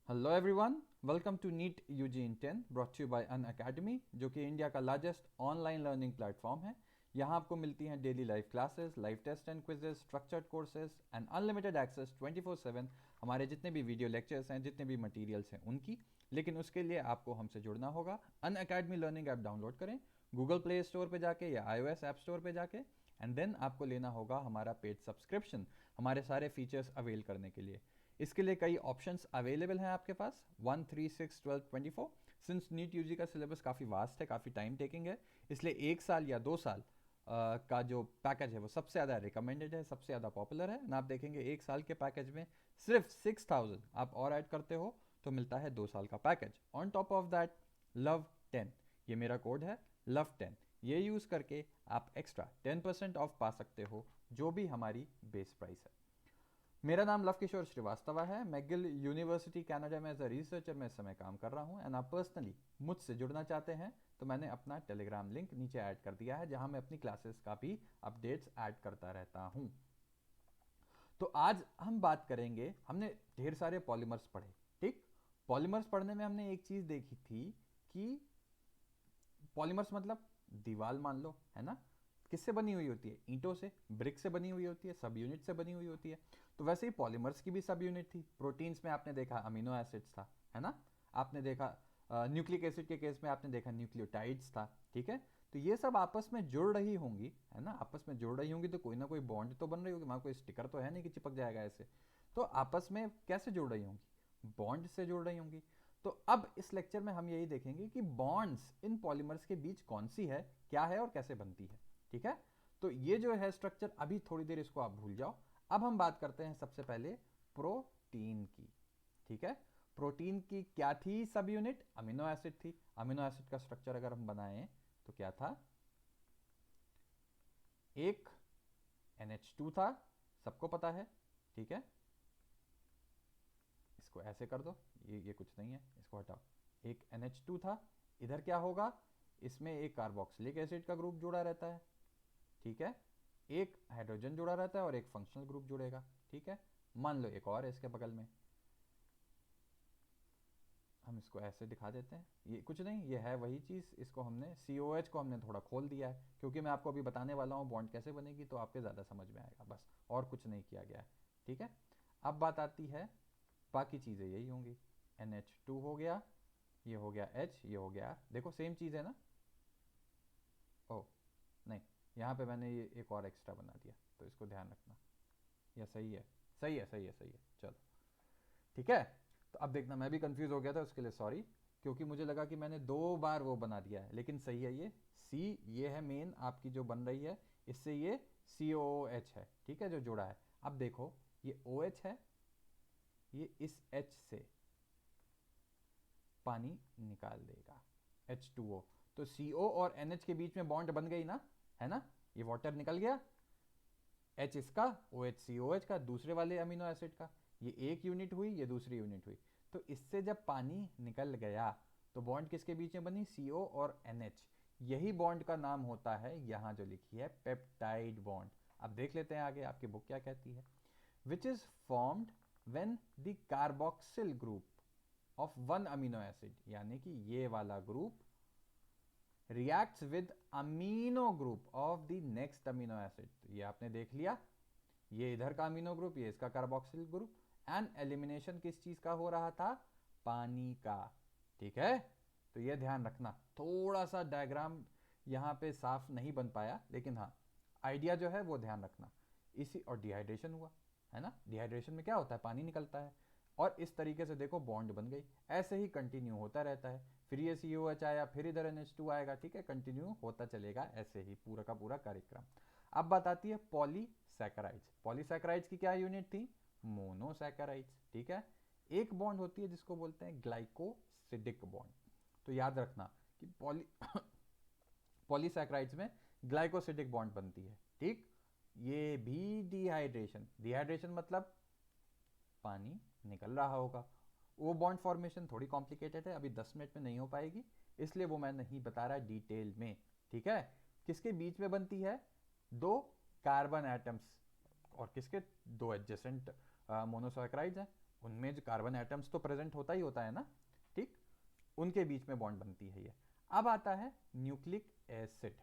Hello everyone, welcome to NEET UG in 10 brought you by Unacademy, जो कि India का largest online learning platform है। यहाँ आपको मिलती हैं daily live classes, live test and quizzes, structured courses and unlimited access 24/7 हमारे जितने भी वीडियो लेक्चर्स हैं, जितने भी मटेरियल्स हैं उनकी। लेकिन उसके लिए आपको हमसे जुड़ना होगा। अन अकेडमी लर्निंग ऐप डाउनलोड करें गूगल प्ले स्टोर पे जाके या iOS ऐप स्टोर पे जाके, एंड देन आपको लेना होगा हमारा पेड सब्सक्रिप्शन हमारे सारे फीचर्स अवेल करने के लिए। इसके लिए कई ऑप्शंस अवेलेबल हैं आपके पास 1, 3, 6, 12, 24। सिंस नीट यूजी का सिलेबस काफ़ी वास्ट है, काफ़ी टाइम टेकिंग है, इसलिए 1 साल या 2 साल का जो पैकेज है वो सबसे ज़्यादा रिकमेंडेड है, सबसे ज़्यादा पॉपुलर है। ना आप देखेंगे 1 साल के पैकेज में सिर्फ 6000 आप और ऐड करते हो तो मिलता है 2 साल का package. On top of that love 10, ये मेरा कोड है love10। ये यूज़ करके आप एक्स्ट्रा 10% ऑफ पा सकते हो जो भी हमारी बेस प्राइस है। मेरा नाम लव किशोर श्रीवास्तव है। मैगिल यूनिवर्सिटी कनाडा में एज अ रिसर्चर में इस समय काम कर रहा हूँ। एंड आप पर्सनली मुझसे जुड़ना चाहते हैं तो मैंने अपना टेलीग्राम लिंक नीचे ऐड कर दिया है, जहां मैं अपनी क्लासेस का भी अपडेट्स ऐड करता रहता हूँ। तो आज हम बात करेंगे, हमने ढेर सारे पॉलीमर्स पढ़े। ठीक, पॉलीमर्स पढ़ने में हमने एक चीज देखी थी कि पॉलीमर्स मतलब दीवार मान लो, है ना। किससे बनी हुई होती है? ईंटों से, ब्रिक से बनी हुई होती है, सब यूनिट से बनी हुई होती है। तो वैसे ही पॉलीमर्स की भी सब यूनिट थी। प्रोटीन्स में आपने देखा अमीनो एसिड्स था, है ना। आपने देखा न्यूक्लिक एसिड के केस में आपने देखा न्यूक्लियोटाइड्स था। ठीक है, तो ये सब आपस में जुड़ रही होंगी, है ना। आपस में जुड़ रही होंगी तो कोई ना कोई बॉन्ड तो बन रही होगी, वहां कोई स्टिकर तो है नहीं कि चिपक जाएगा ऐसे। तो आपस में कैसे जुड़ रही होंगी? बॉन्ड से जुड़ रही होंगी। तो अब इस लेक्चर में हम यही देखेंगे कि बॉन्ड्स इन पॉलीमर्स के बीच कौन सी है, क्या है और कैसे बनती है। ठीक है, तो ये जो है स्ट्रक्चर, अभी थोड़ी देर इसको आप भूल जाओ। अब हम बात करते हैं सबसे पहले प्रोटीन की। ठीक है, प्रोटीन की क्या थी सब यूनिट? अमीनो एसिड थी। अमीनो एसिड का स्ट्रक्चर अगर हम बनाएं तो क्या था? एक NH2 था, सबको पता है। ठीक है, इसको ऐसे कर दो, ये कुछ नहीं है, इसको हटाओ। एक NH2 था। इधर क्या होगा? इसमें एक कार्बोक्सिलिक एसिड का ग्रुप जुड़ा रहता है। ठीक है, एक हाइड्रोजन जुड़ा रहता है और एक फंक्शनल ग्रुप जुड़ेगा। ठीक है, मान लो एक और है इसके बगल में, हम इसको ऐसे दिखा देते हैं। ये कुछ नहीं, ये है वही चीज़। इसको हमने COH को हमने थोड़ा खोल दिया है, क्योंकि मैं आपको अभी बताने वाला हूँ बॉन्ड कैसे बनेगी, तो आपके ज़्यादा समझ में आएगा, बस और कुछ नहीं किया गया है। ठीक है, अब बात आती है, बाकी चीज़ें यही होंगी। NH2 हो गया, ये हो गया H, ये हो गया, देखो सेम चीज़ है ना। ओ नहीं, यहाँ पे मैंने ये एक और एक्स्ट्रा बना दिया, तो इसको ध्यान रखना। यह सही है, सही है, सही है, सही है, चलो। ठीक है, तो अब देखना, मैं भी कंफ्यूज हो गया था, उसके लिए सॉरी। क्योंकि मुझे लगा कि मैंने 2 बार वो बना दिया है, लेकिन सही है। ये सी, ये है मेन आपकी जो बन रही है, इससे ये COOH है। ठीक है, जो जुड़ा है। अब देखो, ये OH है, ये इस H से पानी निकाल देगा, H2O। तो CO और NH के बीच में बॉन्ड बन गई ना, है ना। ये वाटर निकल गया, H इसका, OH COH का, दूसरे वाले अमीनो एसिड का। ये एक यूनिट हुई, ये दूसरी यूनिट हुई। तो इससे जब पानी निकल गया तो बॉन्ड किसके बीच में बनी? CO और NH। यही बॉन्ड का नाम होता है, यहां जो लिखी है, पेप्टाइड बॉन्ड। अब देख लेते हैं आगे आपकी बुक क्या कहती है। Which is formed when the carboxyl group of one amino acid, यानी कि ये वाला group reacts with amino group of the next amino acid. तो ये आपने देख लिया, ये इधर का अमीनो ग्रुप, ये इसका कार्बोक्सिल ग्रुप। एंड एलिमिनेशन किस चीज का हो रहा था? पानी का। ठीक है, तो ये ध्यान रखना। थोड़ा सा डायग्राम यहाँ पे साफ नहीं बन पाया, लेकिन हाँ, आइडिया जो है वो ध्यान रखना। इसी और डिहाइड्रेशन हुआ, है ना। डिहाइड्रेशन में क्या होता है? पानी निकलता है। और इस तरीके से देखो बॉन्ड बन गई। ऐसे ही कंटिन्यू होता रहता है। फिर ये COH आया, फिर इधर NH2 आएगा। ठीक है, कंटिन्यू होता चलेगा ऐसे ही पूरा का पूरा कार्यक्रम। अब बात आती है पॉलीसैकेराइड्स। पॉलीसैकेराइड्स की क्या यूनिट थी? मोनोसैकेराइड्स। ठीक है, एक बॉन्ड होती है जिसको बोलते हैं ग्लाइकोसिडिक बॉन्ड। तो याद रखना कि पॉलीसैकेराइड्स में ग्लाइकोसिडिक बॉन्ड बनती है। ठीक, ये भी डिहाइड्रेशन, डिहाइड्रेशन मतलब पानी निकल रहा होगा। वो बॉन्ड फॉर्मेशन थोड़ी कॉम्प्लिकेटेड है, अभी 10 मिनट में नहीं हो पाएगी, इसलिए वो मैं नहीं बता रहा डिटेल में। ठीक है, किसके बीच में बनती है? दो कार्बन एटम्स। और किसके? दो एडजेसेंट मोनोसैकेराइड्स हैं। उनमें जो कार्बन एटम्स तो प्रेजेंट होता ही होता है ना, ठीक, उनके बीच में बॉन्ड बनती है ये। अब आता है न्यूक्लिक एसिड,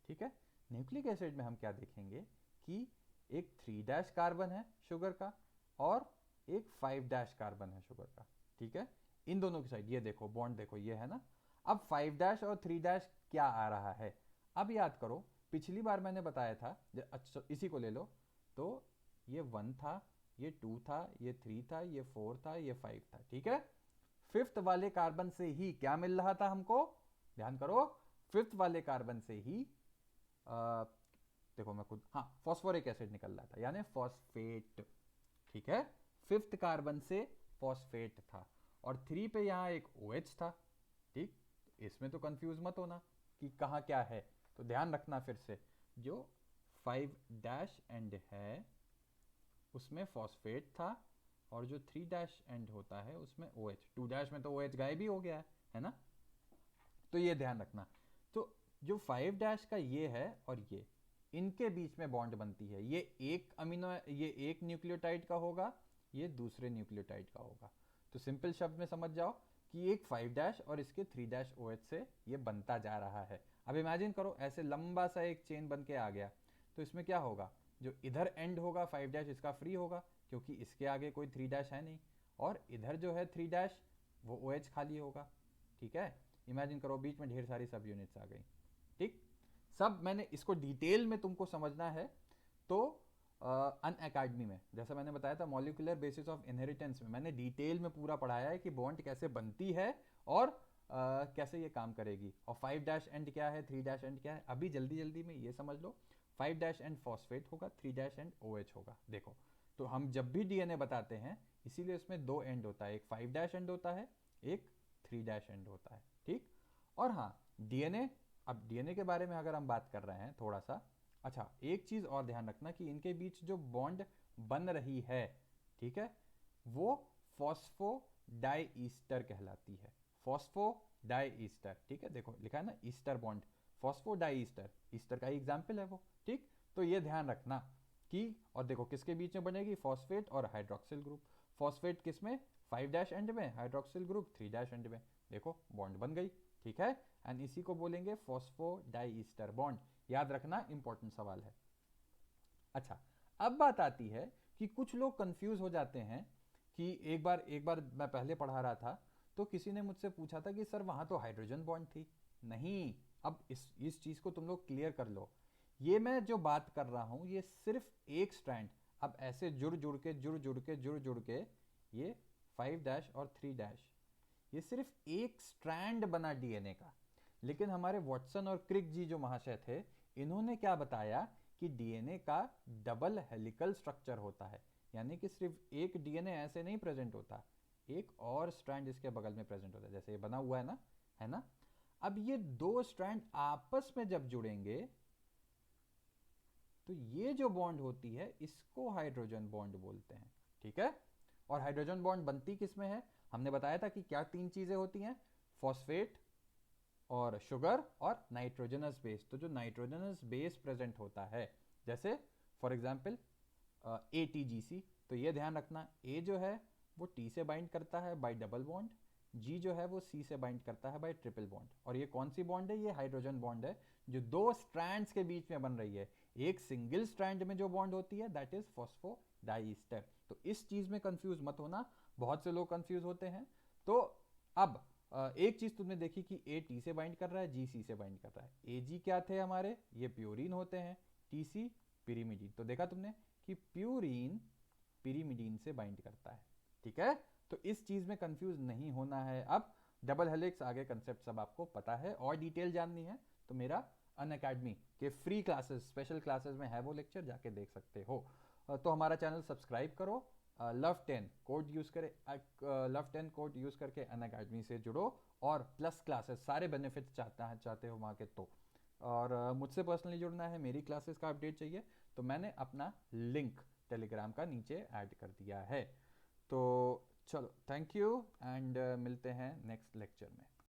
ठीक है। न्यूक्लिक एसिड में हम क्या देखेंगे कि एक 3' कार्बन है शुगर का और एक 5' कार्बन है शुगर का, ठीक है। इन दोनों की साइड ये देखो बॉन्ड देखो ये है ना। अब 5' और 3' क्या आ रहा है, अब याद करो पिछली बार मैंने बताया था, अच्छा इसी को ले लो, तो ये 1 था, ये 2 था, ये 3 था, ये 4 था, ये 5 था, ठीक है। फिफ्थ वाले कार्बन से ही क्या मिल रहा था हमको, ध्यान करो, फिफ्थ वाले कार्बन से ही देखो मैं खुद, हाँ, फॉस्फोरिक एसिड निकल रहा था, यानी फॉस्फेट, ठीक है। फिफ्थ कार्बन से फॉस्फेट था और 3 पे यहाँ एक OH था, ठीक। इसमें तो कंफ्यूज मत होना कि कहाँ क्या है, तो ध्यान रखना फिर से, जो 5' एंड है उसमें फॉस्फेट था और जो 3' एंड होता है उसमें OH, 2' में तो OH गायब ही हो गया है ना। तो ये ध्यान रखना। तो जो 5' का ये है और ये, इनके बीच में बॉन्ड बनती है, ये एक न्यूक्लियोटाइड का होगा, ये दूसरे न्यूक्लियोटाइड का होगा। तो सिंपल शब्द में समझ जाओ कि एक 5' और इसके 3' OH से ये बनता जा रहा है। अब इमेजिन करो ऐसे लंबा सा एक चेन बन के आ गया, तो इसमें क्या होगा, जो इधर एंड होगा 5' इसका फ्री होगा क्योंकि इसके आगे कोई 3' है नहीं, और इधर जो है 3' वो OH खाली होगा, ठीक है। इमेजिन करो बीच में ढेर सारी सब यूनिट्स आ गई, ठीक। सब मैंने इसको डिटेल में तुमको समझना है तो अन अकेडमी में, जैसा मैंने बताया था मॉलिक्यूलर बेसिस ऑफ इनहेरिटेंस में, मैंने डिटेल में पूरा पढ़ाया है कि बॉन्ड कैसे बनती है और कैसे ये काम करेगी, और 5' एंड क्या है, 3' एंड क्या है। अभी जल्दी जल्दी में ये समझ लो, 5' एंड फॉस्फेट होगा, 3' एंड OH होगा। देखो तो हम जब भी DNA बताते हैं इसीलिए उसमें 2 एंड होता है, एक 5' एंड होता है, एक 3' एंड होता है, ठीक। और हाँ DNA, अब DNA के बारे में अगर हम बात कर रहे हैं थोड़ा सा, अच्छा एक चीज और ध्यान रखना कि इनके बीच जो बॉन्ड बन रही है, ठीक है, वो फॉस्फोडाईईस्टर कहलाती है, फॉस्फोडाईईस्टर, ठीक है। देखो लिखा है ना ईस्टर बॉन्ड, फॉस्फोडाईईस्टर, ईस्टर का ही एग्जाम्पल है वो, ठीक। तो ये ध्यान रखना कि, और देखो किसके बीच में बनेगी, फॉस्फेट और हाइड्रोक्सिल ग्रुप, फॉस्फेट किस में, 5' एंड में, हाइड्रोक्सिल ग्रुप 3' एंड में, देखो बॉन्ड बन गई, ठीक है। एंड इसी को बोलेंगे फॉस्फोडाईईस्टर बॉन्ड, याद रखना इंपॉर्टेंट सवाल है। अच्छा अब बात आती है कि कुछ लोग कंफ्यूज हो जाते हैं कि एक बार मैं पहले पढ़ा रहा था तो किसी ने मुझसे पूछा था कि सर वहां तो हाइड्रोजन बॉन्ड थी। नहीं, अब इस चीज को तुम लोग क्लियर कर लो, ये मैं जो बात कर रहा हूं ये सिर्फ एक स्ट्रैंड, अब ऐसे जुड़ जुड़ के ये 5' और 3' ये सिर्फ एक स्ट्रैंड बना DNA का। लेकिन हमारे वॉटसन और क्रिक जी जो महाशय थे, इन्होंने क्या बताया कि DNA का डबल हेलिकल स्ट्रक्चर होता है, यानी कि सिर्फ एक DNA ऐसे नहीं प्रेजेंट होता, एक और स्ट्रैंड इसके बगल में प्रेजेंट होता है, जैसे ये बना हुआ है ना। अब ये दो स्ट्रैंड आपस में जब जुड़ेंगे तो ये जो बॉन्ड होती है इसको हाइड्रोजन बॉन्ड बोलते हैं, ठीक है। और हाइड्रोजन बॉन्ड बनती किस में है, हमने बताया था कि क्या 3 चीजें होती हैं, फॉस्फेट और शुगर और नाइट्रोजनस बेस। तो जो नाइट्रोजनस बेस प्रेजेंट होता है, जैसे फॉर एग्जांपल ATGC, तो ये ध्यान रखना, A जो है वो T से बाइंड करता है बाय डबल बॉन्ड, G जो है वो C से बाइंड करता है बाय ट्रिपल बॉन्ड। और ये कौन सी बॉन्ड है, ये हाइड्रोजन बॉन्ड है जो दो स्ट्रैंड्स के बीच में बन रही है। एक सिंगल स्ट्रैंड में जो बॉन्ड होती है दैट इज फॉस्फोडाईस्टर। तो इस चीज में कंफ्यूज मत होना, बहुत से लोग कंफ्यूज होते हैं। तो अब एक चीज तुमने देखी कि A T से बाइंड कर रहा है, G C से बाइंड कर रहा है। AG क्या थे हमारे, ये प्यूरिन होते हैं, TC पिरीमिडीन। तो देखा तुमने कि प्यूरिन पिरीमिडीन से बाइंड करता है, ठीक है। तो इस चीज में कंफ्यूज नहीं होना है। अब डबल हेलिक्स आगे कंसेप्ट सब आपको पता है, और डिटेल जाननी है तो मेरा अन अकेडमी के फ्री क्लासेस, स्पेशल क्लासेस में है वो लेक्चर, जाके देख सकते हो। तो हमारा चैनल सब्सक्राइब करो, लव10 कोड यूज करे, लव10 कोड यूज करके अन अकेडमी से जुड़ो और प्लस क्लासेस सारे बेनिफिट्स चाहते हो वहाँ के तो। और मुझसे पर्सनली जुड़ना है, मेरी क्लासेस का अपडेट चाहिए, तो मैंने अपना लिंक टेलीग्राम का नीचे ऐड कर दिया है। तो चलो थैंक यू एंड मिलते हैं नेक्स्ट लेक्चर में।